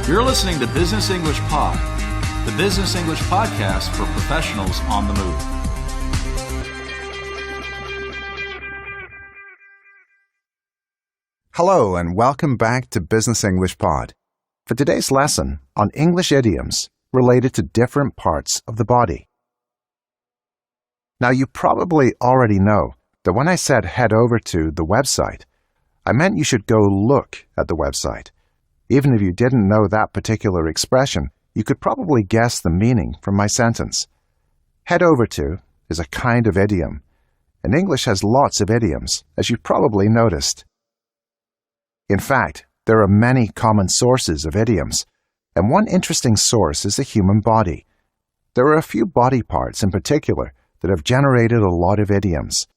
You're listening to Business English Pod, the business English podcast for professionals on the move. Hello and welcome back to Business English Pod. For today's lesson on English idioms related to different parts of the body. Now you probably already know that when I said head over to the website, I meant you should go look at the website. Even if you didn't know that particular expression, you could probably guess the meaning from my sentence. Head over to is a kind of idiom, and English has lots of idioms, as you've probably noticed. In fact, there are many common sources of idioms, and one interesting source is the human body. There are a few body parts in particular that have generated a lot of idioms.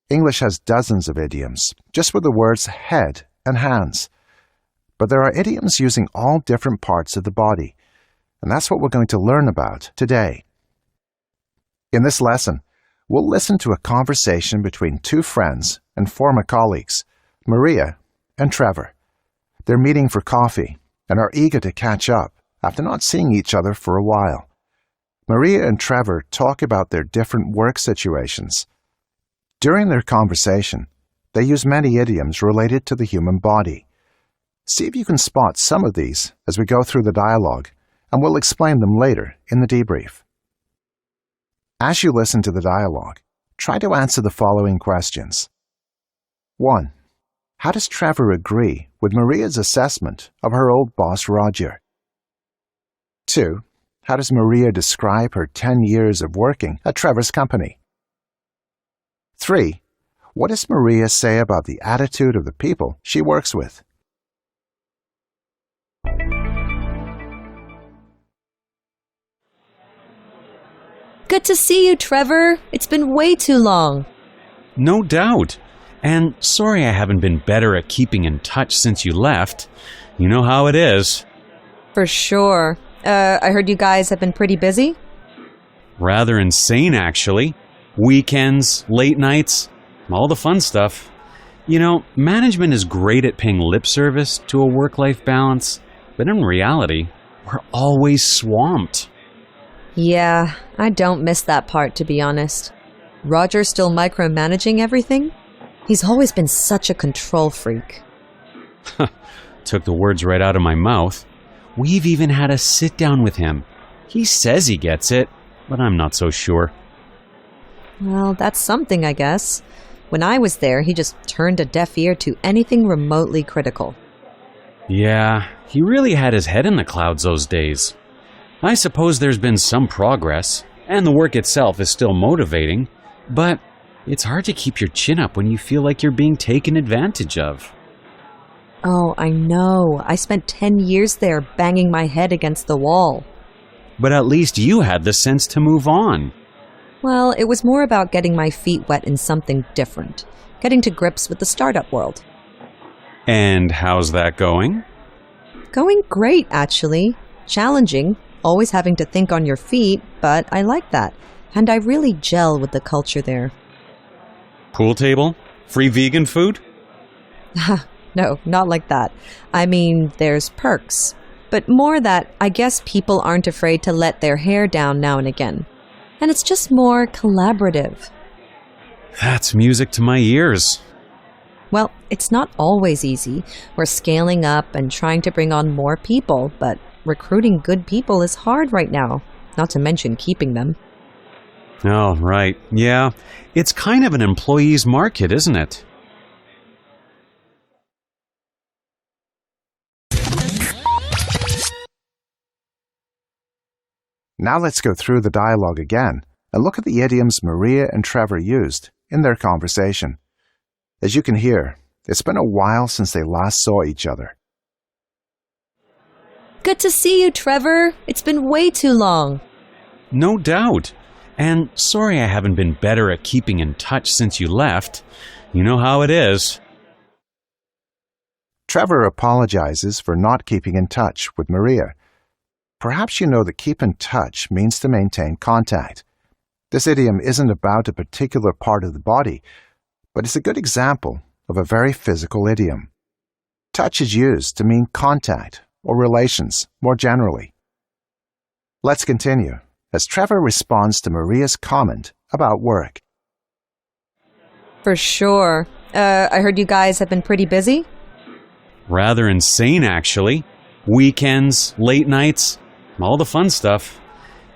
English has dozens of idioms, just with the words head and hands. But there are idioms using all different parts of the body, and that's what we're going to learn about today. In this lesson, we'll listen to a conversation between two friends and former colleagues, Maria and Trevor. They're meeting for coffee and are eager to catch up after not seeing each other for a while. Maria and Trevor talk about their different work situations. During their conversation, they use many idioms related to the human body. See if you can spot some of these as we go through the dialogue, and we'll explain them later in the debrief. As you listen to the dialogue, try to answer the following questions. 1. How does Trevor agree with Maria's assessment of her old boss, Roger? 2. How does Maria describe her 10 years of working at Trevor's company? 3. What does Maria say about the attitude of the people she works with? Good to see you, Trevor. It's been way too long. No doubt. And sorry I haven't been better at keeping in touch since you left. You know how it is. For sure. I heard you guys have been pretty busy? Rather insane, actually. Weekends, late nights, all the fun stuff. You know, management is great at paying lip service to a work-life balance, but in reality, we're always swamped. Yeah, I don't miss that part, to be honest. Roger's still micromanaging everything? He's always been such a control freak. Took the words right out of my mouth. We've even had a sit-down with him. He says he gets it, but I'm not so sure. Well, that's something, I guess. When I was there, he just turned a deaf ear to anything remotely critical. Yeah, he really had his head in the clouds those days. I suppose there's been some progress, and the work itself is still motivating, but it's hard to keep your chin up when you feel like you're being taken advantage of. Oh, I know. I spent 10 years there banging my head against the wall. But at least you had the sense to move on. Well, it was more about getting my feet wet in something different, getting to grips with the startup world. And how's that going? Going great, actually. Challenging, always having to think on your feet, but I like that, and I really gel with the culture there. Pool table? Free vegan food? No, not like that. I mean, there's perks, but more that I guess people aren't afraid to let their hair down now and again. And it's just more collaborative. That's music to my ears. Well, it's not always easy. We're scaling up and trying to bring on more people, but recruiting good people is hard right now, not to mention keeping them. Oh, right. Yeah, it's kind of an employee's market, isn't it? Now let's go through the dialogue again and look at the idioms Maria and Trevor used in their conversation. As you can hear, it's been a while since they last saw each other. Good to see you, Trevor. It's been way too long. No doubt. And sorry I haven't been better at keeping in touch since you left. You know how it is. Trevor apologizes for not keeping in touch with Maria. Perhaps you know that keep in touch means to maintain contact. This idiom isn't about a particular part of the body, but it's a good example of a very physical idiom. Touch is used to mean contact or relations more generally. Let's continue as Trevor responds to Maria's comment about work. For sure. I heard you guys have been pretty busy? Rather insane, actually. Weekends, late nights, all the fun stuff.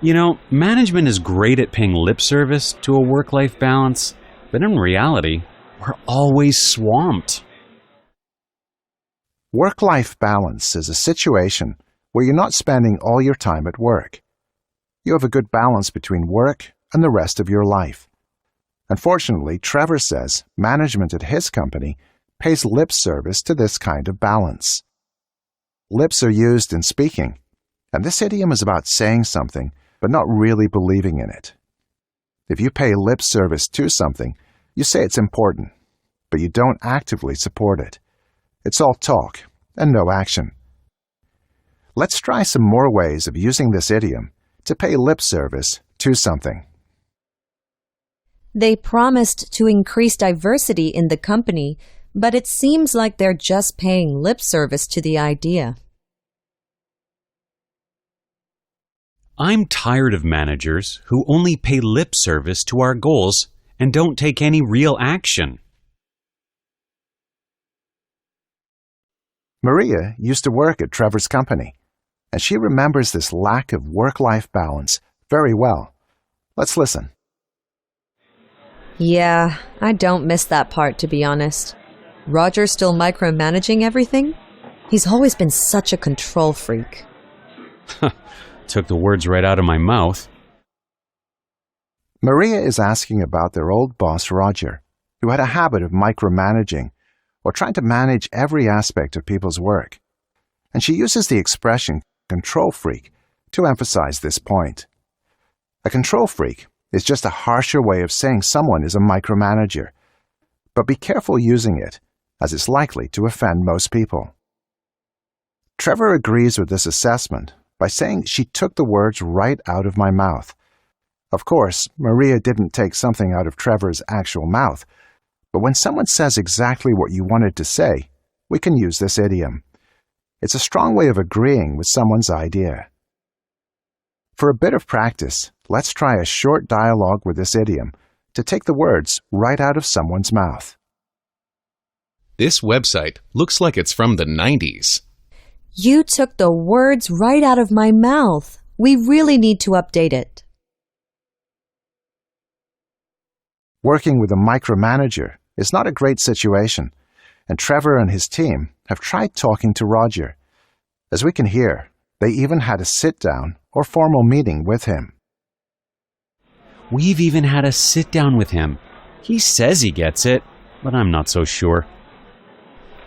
You know, management is great at paying lip service to a work-life balance, but in reality, we're always swamped. Work-life balance is a situation where you're not spending all your time at work. You have a good balance between work and the rest of your life. Unfortunately, Trevor says management at his company pays lip service to this kind of balance. Lips are used in speaking, and this idiom is about saying something but not really believing in it. If you pay lip service to something, you say it's important, but you don't actively support it. It's all talk and no action. Let's try some more ways of using this idiom to pay lip service to something. They promised to increase diversity in the company, but it seems like they're just paying lip service to the idea. I'm tired of managers who only pay lip service to our goals and don't take any real action. Maria used to work at Trevor's company, and she remembers this lack of work-life balance very well. Let's listen. Yeah, I don't miss that part, to be honest. Roger's still micromanaging everything? He's always been such a control freak. Took the words right out of my mouth. Maria is asking about their old boss, Roger, who had a habit of micromanaging or trying to manage every aspect of people's work. And she uses the expression control freak to emphasize this point. A control freak is just a harsher way of saying someone is a micromanager. But be careful using it, as it's likely to offend most people. Trevor agrees with this assessment by saying she took the words right out of my mouth. Of course, Maria didn't take something out of Trevor's actual mouth, but when someone says exactly what you wanted to say, we can use this idiom. It's a strong way of agreeing with someone's idea. For a bit of practice, let's try a short dialogue with this idiom to take the words right out of someone's mouth. This website looks like it's from the 90s. You took the words right out of my mouth. We really need to update it. Working with a micromanager is not a great situation, and Trevor and his team have tried talking to Roger. As we can hear, they even had a sit-down or formal meeting with him. We've even had a sit-down with him. He says he gets it, but I'm not so sure.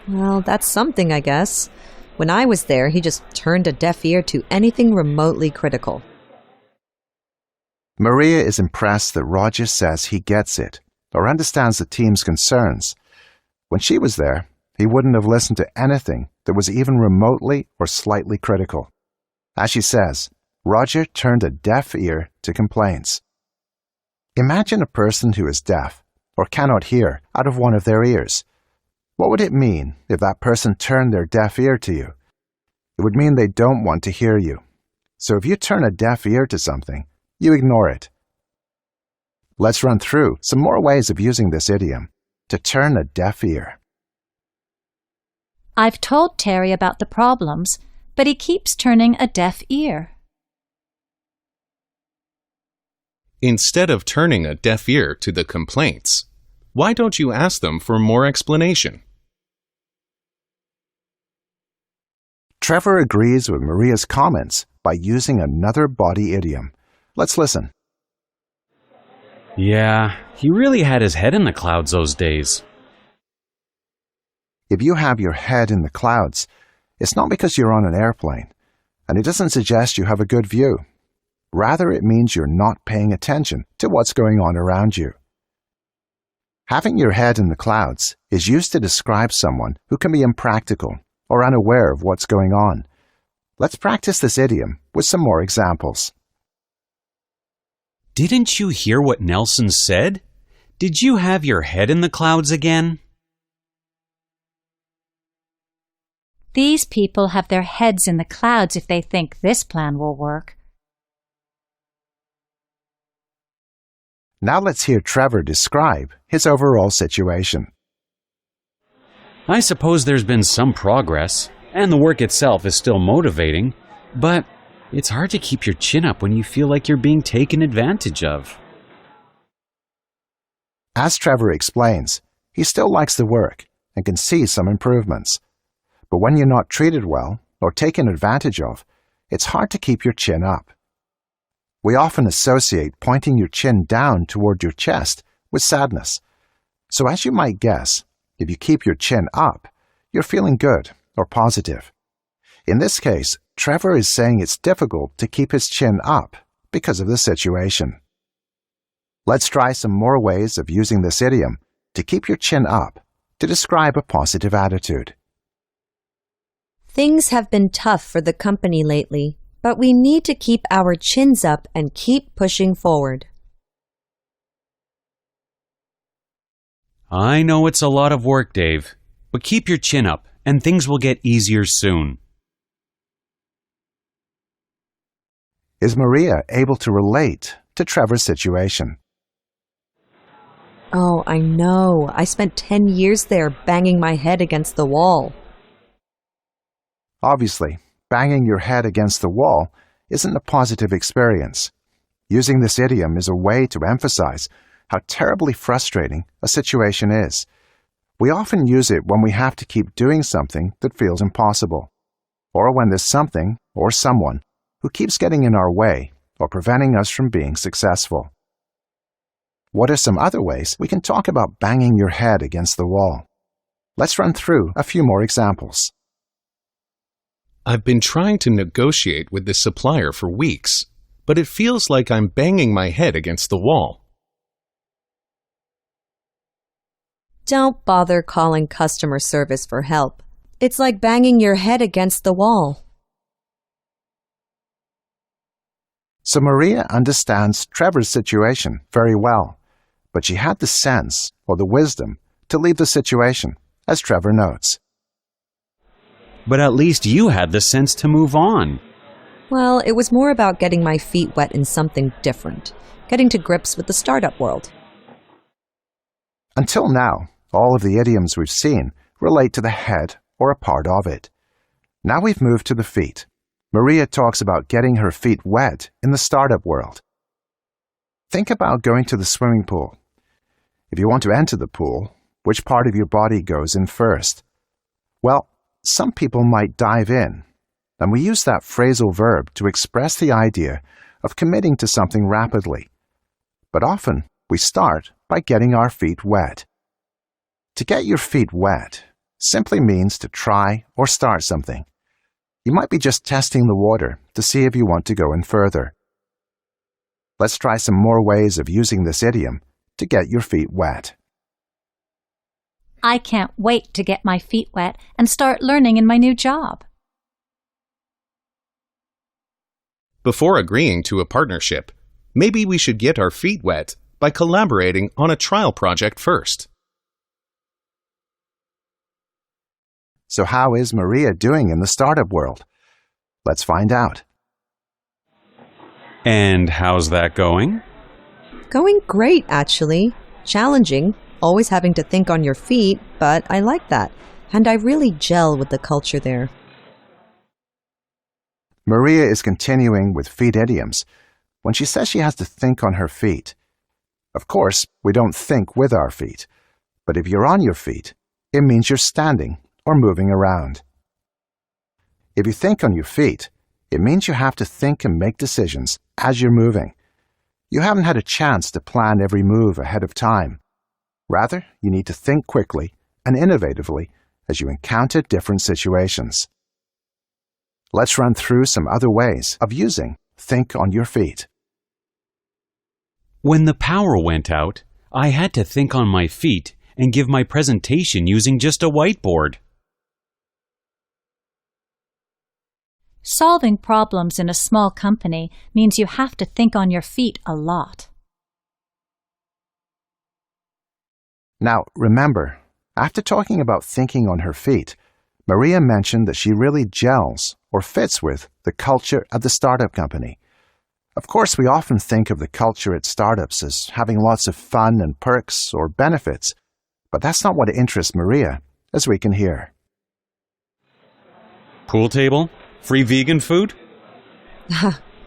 Well, that's something, I guess. When I was there, he just turned a deaf ear to anything remotely critical. Maria is impressed that Roger says he gets it or understands the team's concerns. When she was there, he wouldn't have listened to anything that was even remotely or slightly critical. As she says, Roger turned a deaf ear to complaints. Imagine a person who is deaf or cannot hear out of one of their ears. What would it mean if that person turned their deaf ear to you? It would mean they don't want to hear you. So if you turn a deaf ear to something, you ignore it. Let's run through some more ways of using this idiom, to turn a deaf ear. I've told Terry about the problems, but he keeps turning a deaf ear. Instead of turning a deaf ear to the complaints, why don't you ask them for more explanation? Trevor agrees with Maria's comments by using another body idiom. Let's listen. Yeah, he really had his head in the clouds those days. If you have your head in the clouds, it's not because you're on an airplane, and it doesn't suggest you have a good view. Rather, it means you're not paying attention to what's going on around you. Having your head in the clouds is used to describe someone who can be impractical or unaware of what's going on. Let's practice this idiom with some more examples. Didn't you hear what Nelson said? Did you have your head in the clouds again? These people have their heads in the clouds if they think this plan will work. Now let's hear Trevor describe his overall situation. I suppose there's been some progress, and the work itself is still motivating, but it's hard to keep your chin up when you feel like you're being taken advantage of. As Trevor explains, he still likes the work and can see some improvements. But when you're not treated well or taken advantage of, it's hard to keep your chin up. We often associate pointing your chin down toward your chest with sadness. So as you might guess, if you keep your chin up, you're feeling good or positive. In this case, Trevor is saying it's difficult to keep his chin up because of the situation. Let's try some more ways of using this idiom to keep your chin up to describe a positive attitude. Things have been tough for the company lately, but we need to keep our chins up and keep pushing forward. I know it's a lot of work, Dave, but keep your chin up and things will get easier soon. Is Maria able to relate to Trevor's situation? Oh, I know. I spent 10 years there banging my head against the wall. Obviously, banging your head against the wall isn't a positive experience. Using this idiom is a way to emphasize how terribly frustrating a situation is. We often use it when we have to keep doing something that feels impossible, or when there's something or someone who keeps getting in our way or preventing us from being successful. What are some other ways we can talk about banging your head against the wall? Let's run through a few more examples. I've been trying to negotiate with this supplier for weeks, but it feels like I'm banging my head against the wall. Don't bother calling customer service for help. It's like banging your head against the wall. So Maria understands Trevor's situation very well, but she had the sense or the wisdom to leave the situation, as Trevor notes. But at least you had the sense to move on. Well, it was more about getting my feet wet in something different, getting to grips with the startup world. Until now, all of the idioms we've seen relate to the head or a part of it. Now we've moved to the feet. Maria talks about getting her feet wet in the startup world. Think about going to the swimming pool. If you want to enter the pool, which part of your body goes in first? Well, some people might dive in, and we use that phrasal verb to express the idea of committing to something rapidly. But often, we start by getting our feet wet. To get your feet wet simply means to try or start something. You might be just testing the water to see if you want to go in further. Let's try some more ways of using this idiom to get your feet wet. I can't wait to get my feet wet and start learning in my new job. Before agreeing to a partnership, maybe we should get our feet wet by collaborating on a trial project first. So how is Maria doing in the startup world? Let's find out. And how's that going? Going great, actually. Challenging, always having to think on your feet, but I like that. And I really gel with the culture there. Maria is continuing with feet idioms when she says she has to think on her feet. Of course, we don't think with our feet, but if you're on your feet, it means you're standing or moving around. If you think on your feet, it means you have to think and make decisions as you're moving. You haven't had a chance to plan every move ahead of time. Rather, you need to think quickly and innovatively as you encounter different situations. Let's run through some other ways of using think on your feet. When the power went out, I had to think on my feet and give my presentation using just a whiteboard. Solving problems in a small company means you have to think on your feet a lot. Now, remember, after talking about thinking on her feet, Maria mentioned that she really gels or fits with the culture at the startup company. Of course, we often think of the culture at startups as having lots of fun and perks or benefits, but that's not what interests Maria, as we can hear. Pool table? Free vegan food?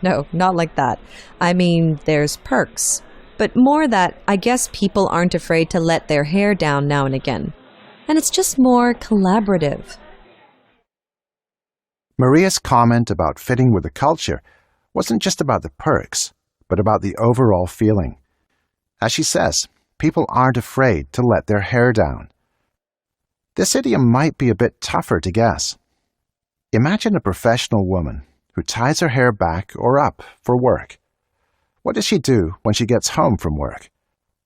No, not like that. I mean, there's perks, but more that I guess people aren't afraid to let their hair down now and again. And it's just more collaborative. Maria's comment about fitting with the culture wasn't just about the perks, but about the overall feeling. As she says, people aren't afraid to let their hair down. This idiom might be a bit tougher to guess. Imagine a professional woman who ties her hair back or up for work. What does she do when she gets home from work?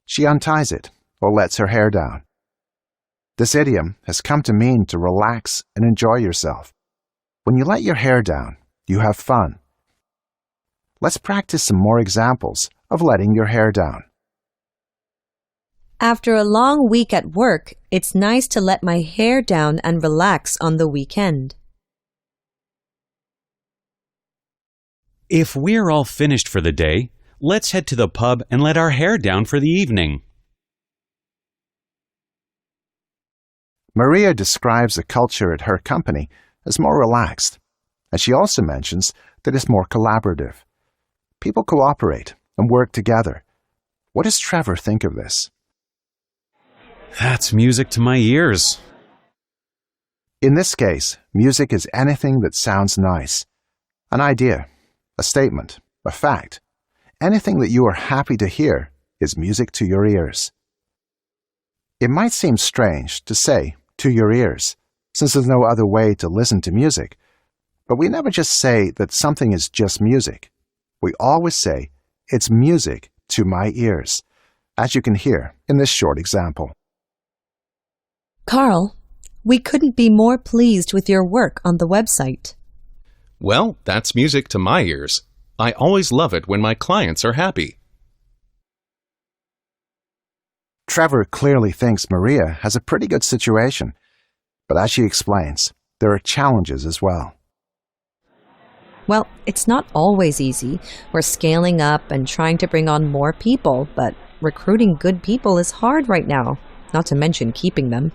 She unties it or lets her hair down. This idiom has come to mean to relax and enjoy yourself. When you let your hair down, you have fun. Let's practice some more examples of letting your hair down. After a long week at work, it's nice to let my hair down and relax on the weekend. If we're all finished for the day, let's head to the pub and let our hair down for the evening. Maria describes the culture at her company as more relaxed, and she also mentions that it's more collaborative. People cooperate and work together. What does Trevor think of this? That's music to my ears. In this case, music is anything that sounds nice. An idea, a statement, a fact. Anything that you are happy to hear is music to your ears. It might seem strange to say to your ears, since there's no other way to listen to music, but we never just say that something is just music. We always say, it's music to my ears, as you can hear in this short example. Carl, we couldn't be more pleased with your work on the website. Well, that's music to my ears. I always love it when my clients are happy. Trevor clearly thinks Maria has a pretty good situation, but as she explains, there are challenges as well. Well, it's not always easy. We're scaling up and trying to bring on more people, but recruiting good people is hard right now, not to mention keeping them.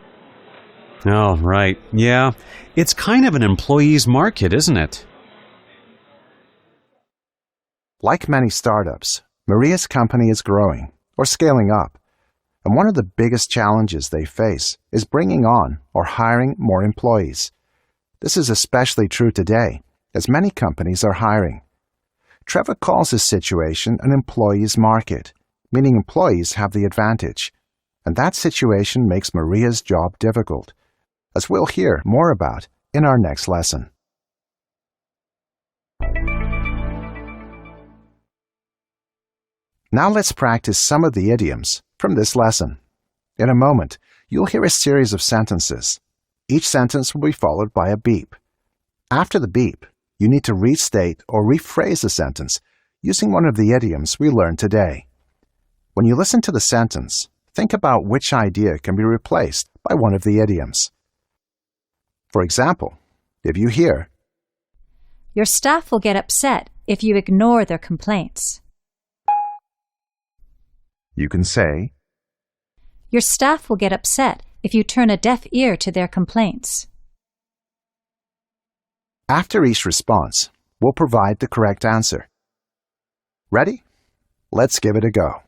Oh, right. Yeah. It's kind of an employee's market, isn't it? Like many startups, Maria's company is growing or scaling up, and one of the biggest challenges they face is bringing on or hiring more employees. This is especially true today, as many companies are hiring. Trevor calls this situation an employee's market, meaning employees have the advantage, and that situation makes Maria's job difficult, as we'll hear more about in our next lesson. Now let's practice some of the idioms from this lesson. In a moment, you'll hear a series of sentences. Each sentence will be followed by a beep. After the beep, you need to restate or rephrase the sentence using one of the idioms we learned today. When you listen to the sentence, think about which idea can be replaced by one of the idioms. For example, if you hear, Your staff will get upset if you ignore their complaints. you can say, Your staff will get upset if you turn a deaf ear to their complaints. after each response, we'll provide the correct answer. Ready? Let's give it a go.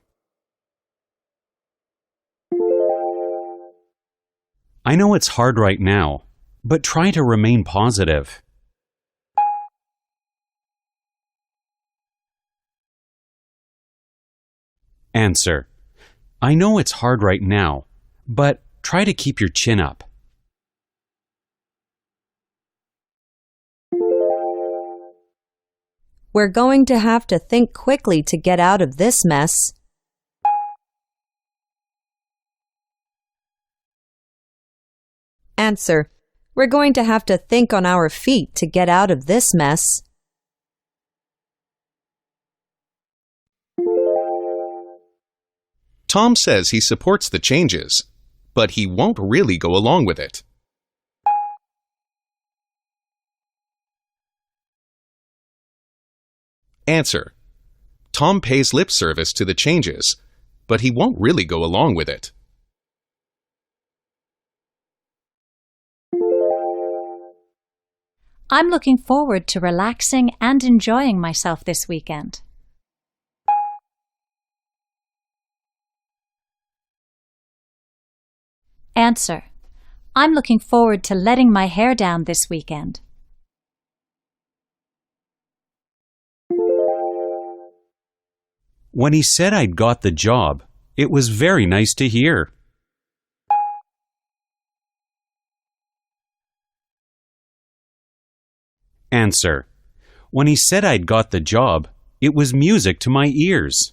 I know it's hard right now, but try to remain positive. Answer. I know it's hard right now, but try to keep your chin up. We're going to have to think quickly to get out of this mess. Answer. We're going to have to think on our feet to get out of this mess. Tom says he supports the changes, but he won't really go along with it. Answer. Tom pays lip service to the changes, but he won't really go along with it. I'm looking forward to relaxing and enjoying myself this weekend. Answer. I'm looking forward to letting my hair down this weekend. When he said I'd got the job, it was very nice to hear. Answer. When he said I'd got the job, it was music to my ears.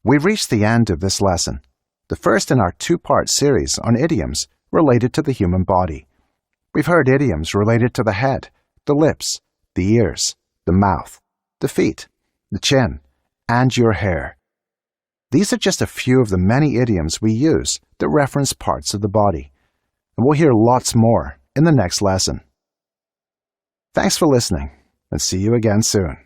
We've reached the end of this lesson, the first in our two-part series on idioms related to the human body. We've heard idioms related to the head, the lips, the ears, the mouth, the feet, the chin, and your hair. These are just a few of the many idioms we use that reference parts of the body, and we'll hear lots more in the next lesson. Thanks for listening, and see you again soon.